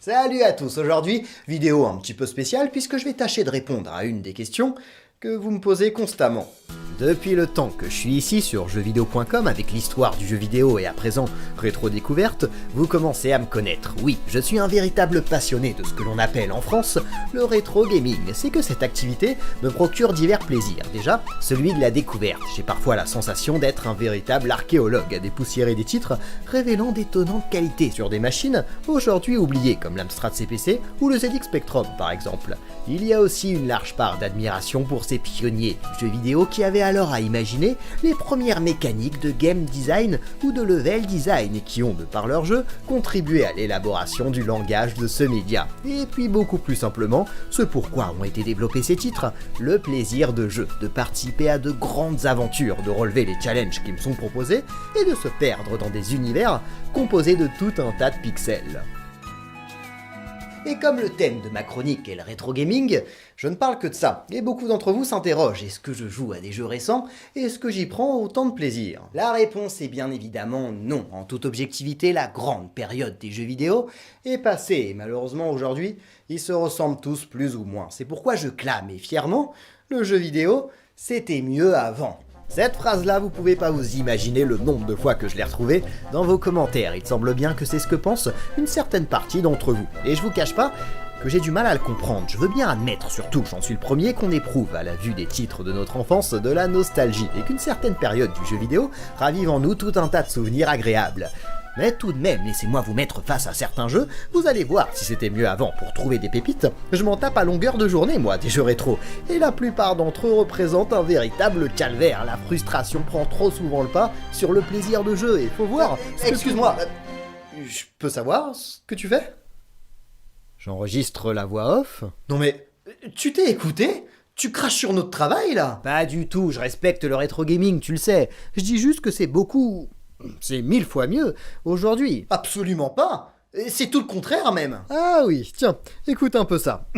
Salut à tous, aujourd'hui, vidéo un petit peu spéciale puisque je vais tâcher de répondre à une des questions que vous me posez constamment. Depuis le temps que je suis ici sur jeuxvideo.com avec l'histoire du jeu vidéo et à présent rétro découverte, vous commencez à me connaître. Oui, je suis un véritable passionné de ce que l'on appelle en France le rétro gaming. C'est que cette activité me procure divers plaisirs. Déjà, celui de la découverte. J'ai parfois la sensation d'être un véritable archéologue à dépoussiérer des titres révélant d'étonnantes qualités sur des machines aujourd'hui oubliées comme l'Amstrad CPC ou le ZX Spectrum par exemple. Il y a aussi une large part d'admiration pour ces pionniers du jeu vidéo qui avaient alors à imaginer les premières mécaniques de game design ou de level design et qui ont, de par leur jeu, contribué à l'élaboration du langage de ce média. Et puis beaucoup plus simplement, ce pourquoi ont été développés ces titres, le plaisir de jeu, de participer à de grandes aventures, de relever les challenges qui me sont proposés et de se perdre dans des univers composés de tout un tas de pixels. Et comme le thème de ma chronique est le rétro gaming, je ne parle que de ça, et beaucoup d'entre vous s'interrogent, est-ce que je joue à des jeux récents, et est-ce que j'y prends autant de plaisir? La réponse est bien évidemment non. En toute objectivité, la grande période des jeux vidéo est passée, et malheureusement aujourd'hui, ils se ressemblent tous plus ou moins. C'est pourquoi je clame, et fièrement, le jeu vidéo, c'était mieux avant. Cette phrase-là, vous pouvez pas vous imaginer le nombre de fois que je l'ai retrouvée dans vos commentaires. Il semble bien que c'est ce que pense une certaine partie d'entre vous. Et je vous cache pas que j'ai du mal à le comprendre. Je veux bien admettre, surtout, j'en suis le premier, qu'on éprouve à la vue des titres de notre enfance de la nostalgie et qu'une certaine période du jeu vidéo ravive en nous tout un tas de souvenirs agréables. Mais tout de même, laissez-moi vous mettre face à certains jeux, vous allez voir si c'était mieux avant pour trouver des pépites. Je m'en tape à longueur de journée, moi, des jeux rétro, et la plupart d'entre eux représentent un véritable calvaire. La frustration prend trop souvent le pas sur le plaisir de jeu, et faut voir... Excuse-moi, je peux savoir ce que tu fais? J'enregistre la voix off. Non mais, tu t'es écouté? Tu craches sur notre travail, là? Pas du tout, je respecte le rétro gaming, tu le sais. Je dis juste que c'est beaucoup... C'est 1000 fois mieux aujourd'hui. Absolument pas. C'est tout le contraire même. Ah oui, tiens, écoute un peu ça.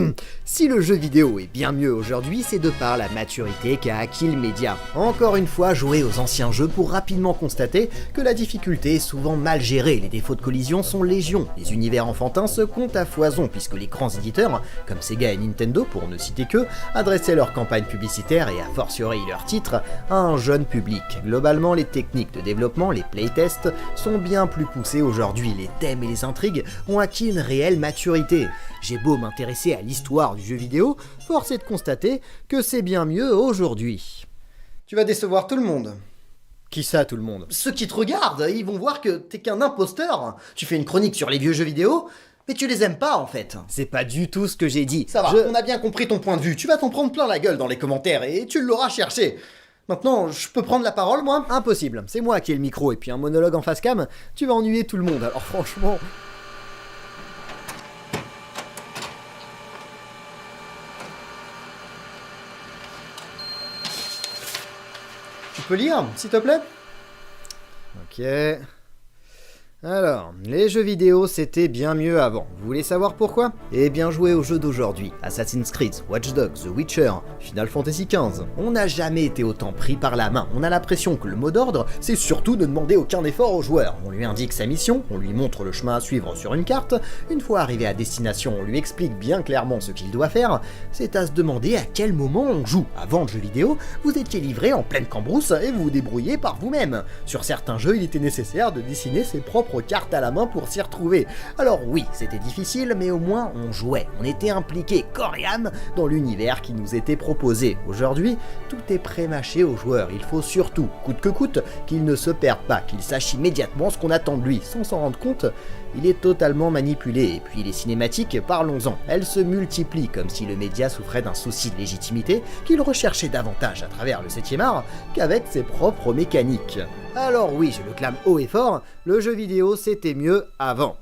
Si le jeu vidéo est bien mieux aujourd'hui, c'est de par la maturité qu'a acquis le média. Encore une fois, jouer aux anciens jeux pour rapidement constater que la difficulté est souvent mal gérée, les défauts de collision sont légion, les univers enfantins se comptent à foison puisque les grands éditeurs, comme Sega et Nintendo pour ne citer que, adressaient leurs campagnes publicitaires et a fortiori leurs titres à un jeune public. Globalement, les techniques de développement, les playtests, sont bien plus poussés aujourd'hui, les thèmes et les intrigues ont acquis une réelle maturité. J'ai beau m'intéresser à l'histoire du jeu vidéo, force est de constater que c'est bien mieux aujourd'hui. Tu vas décevoir tout le monde. Qui ça, tout le monde? Ceux qui te regardent, ils vont voir que t'es qu'un imposteur. Tu fais une chronique sur les vieux jeux vidéo, mais tu les aimes pas en fait. C'est pas du tout ce que j'ai dit. Ça va, on a bien compris ton point de vue. Tu vas t'en prendre plein la gueule dans les commentaires et tu l'auras cherché. Maintenant, je peux prendre la parole, moi? Impossible, c'est moi qui ai le micro, et puis un monologue en face cam, tu vas ennuyer tout le monde, alors franchement... Tu peux lire, s'il te plaît? Ok... Alors, les jeux vidéo c'était bien mieux avant. Vous voulez savoir pourquoi? Eh bien jouez aux jeux d'aujourd'hui. Assassin's Creed, Watch Dogs, The Witcher, Final Fantasy XV. On n'a jamais été autant pris par la main. On a l'impression que le mot d'ordre, c'est surtout ne demander aucun effort au joueur. On lui indique sa mission, on lui montre le chemin à suivre sur une carte. Une fois arrivé à destination, on lui explique bien clairement ce qu'il doit faire. C'est à se demander à quel moment on joue. Avant le jeu vidéo, vous étiez livré en pleine cambrousse et vous vous débrouillez par vous-même. Sur certains jeux, il était nécessaire de dessiner ses propres cartes à la main pour s'y retrouver. Alors oui, c'était difficile, mais au moins on jouait. On était impliqué corps et âme dans l'univers qui nous était proposé. Aujourd'hui, tout est pré-mâché aux joueurs. Il faut surtout, coûte que coûte, qu'il ne se perde pas, qu'il sache immédiatement ce qu'on attend de lui. Sans s'en rendre compte, il est totalement manipulé. Et puis les cinématiques, parlons-en. Elles se multiplient comme si le média souffrait d'un souci de légitimité qu'il recherchait davantage à travers le 7e art qu'avec ses propres mécaniques. Alors oui, je le clame haut et fort, le jeu vidéo c'était mieux avant.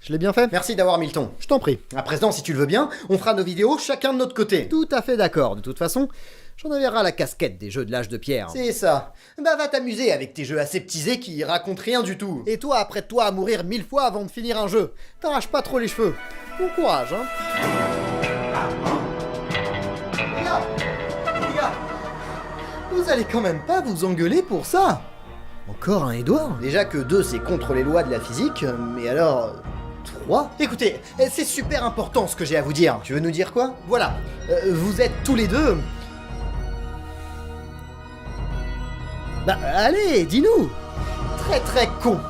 Je l'ai bien fait? Merci d'avoir mis le ton. Je t'en prie. À présent, si tu le veux bien, on fera nos vidéos chacun de notre côté. Tout à fait d'accord. De toute façon, j'en avais ras la casquette des jeux de l'âge de pierre. C'est ça. Bah va t'amuser avec tes jeux aseptisés qui racontent rien du tout. Et toi, apprête-toi à mourir 1000 fois avant de finir un jeu. T'arraches pas trop les cheveux. Bon courage, hein. Les gars, vous allez quand même pas vous engueuler pour ça. Encore un Edouard? Déjà que 2 c'est contre les lois de la physique, mais alors... 3. Écoutez, c'est super important ce que j'ai à vous dire. Tu veux nous dire quoi? Voilà, vous êtes tous les deux... Bah allez, dis-nous. Très très con.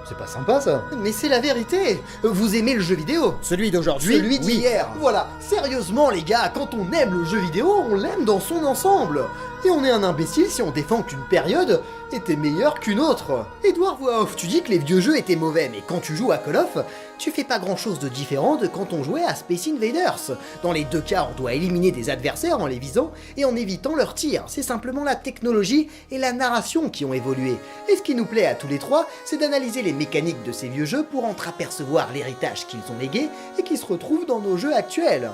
C'est pas sympa ça. Mais c'est la vérité. Vous aimez le jeu vidéo. Celui d'aujourd'hui. Celui d'hier. Oui. Voilà. Sérieusement les gars, quand on aime le jeu vidéo, on l'aime dans son ensemble. Et on est un imbécile si on défend qu'une période était meilleure qu'une autre. Edouard Voix Off, tu dis que les vieux jeux étaient mauvais, mais quand tu joues à Call of, tu fais pas grand chose de différent de quand on jouait à Space Invaders. Dans les deux cas, on doit éliminer des adversaires en les visant et en évitant leurs tirs. C'est simplement la technologie et la narration qui ont évolué. Et ce qui nous plaît à tous les trois, c'est d'analyser les mécaniques de ces vieux jeux pour entreapercevoir l'héritage qu'ils ont légué et qui se retrouve dans nos jeux actuels.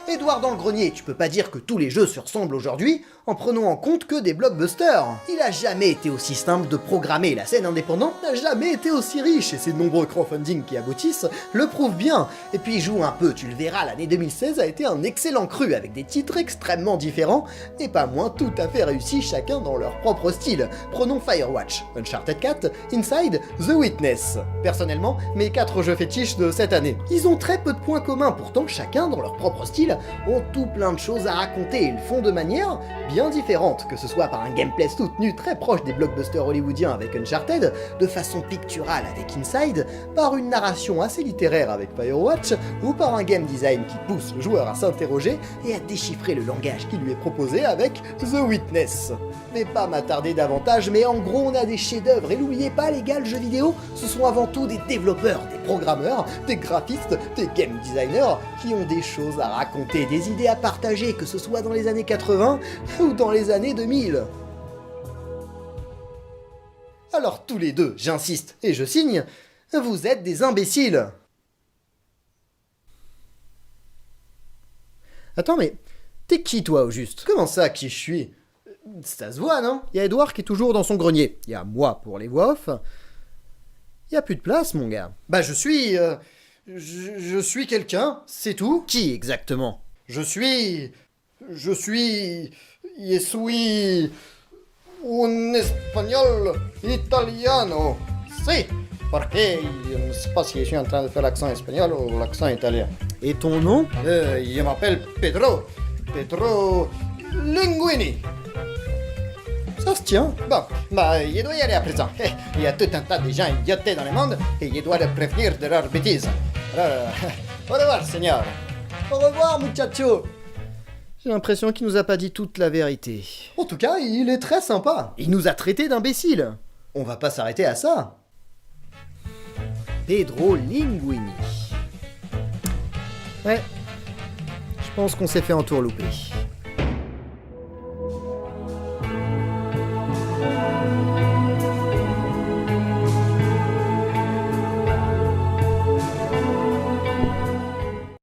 Édouard dans le grenier, tu peux pas dire que tous les jeux se ressemblent aujourd'hui en prenant en compte que des blockbusters. Il a jamais été aussi simple de programmer, la scène indépendante n'a jamais été aussi riche et ses nombreux crowdfunding qui aboutissent le prouvent bien. Et puis joue un peu, tu le verras, l'année 2016 a été un excellent cru avec des titres extrêmement différents et pas moins tout à fait réussis chacun dans leur propre style. Prenons Firewatch, Uncharted 4, Inside, The Witness. Personnellement, mes 4 jeux fétiches de cette année. Ils ont très peu de points communs, pourtant chacun dans leur propre style ont tout plein de choses à raconter et le font de manière bien différente, que ce soit par un gameplay soutenu très proche des blockbusters hollywoodiens avec Uncharted, de façon picturale avec Inside, par une narration assez littéraire avec Firewatch, ou par un game design qui pousse le joueur à s'interroger et à déchiffrer le langage qui lui est proposé avec The Witness. Je vais pas m'attarder davantage, mais en gros on a des chefs-d'œuvre, et n'oubliez pas les gars, le jeu vidéo, ce sont avant tout des développeurs, des programmeurs, des graphistes, des game designers qui ont des choses à raconter, des idées à partager, que ce soit dans les années 80 ou dans les années 2000. Alors tous les deux, j'insiste et je signe, vous êtes des imbéciles. Attends, mais t'es qui toi au juste? Comment ça, qui je suis? Ça se voit, non? Il y a Edouard qui est toujours dans son grenier. Il y a moi pour les voix off. Il y a plus de place, mon gars. Bah je suis quelqu'un, c'est tout. Qui exactement? Je suis un espagnol italiano. Si, parce que je ne sais pas si je suis en train de faire l'accent espagnol ou l'accent italien. Et ton nom? Je m'appelle Pedro Linguini. Ça se tient. Bon, bah, je dois y aller à présent. Il y a tout un tas de gens idiotés dans le monde et je dois les prévenir de leurs bêtises. Alors, au revoir, Seigneur. Au revoir, muchacho. J'ai l'impression qu'il nous a pas dit toute la vérité. En tout cas, il est très sympa. Il nous a traités d'imbéciles. On va pas s'arrêter à ça. Pedro Linguini. Ouais, je pense qu'on s'est fait entourlouper.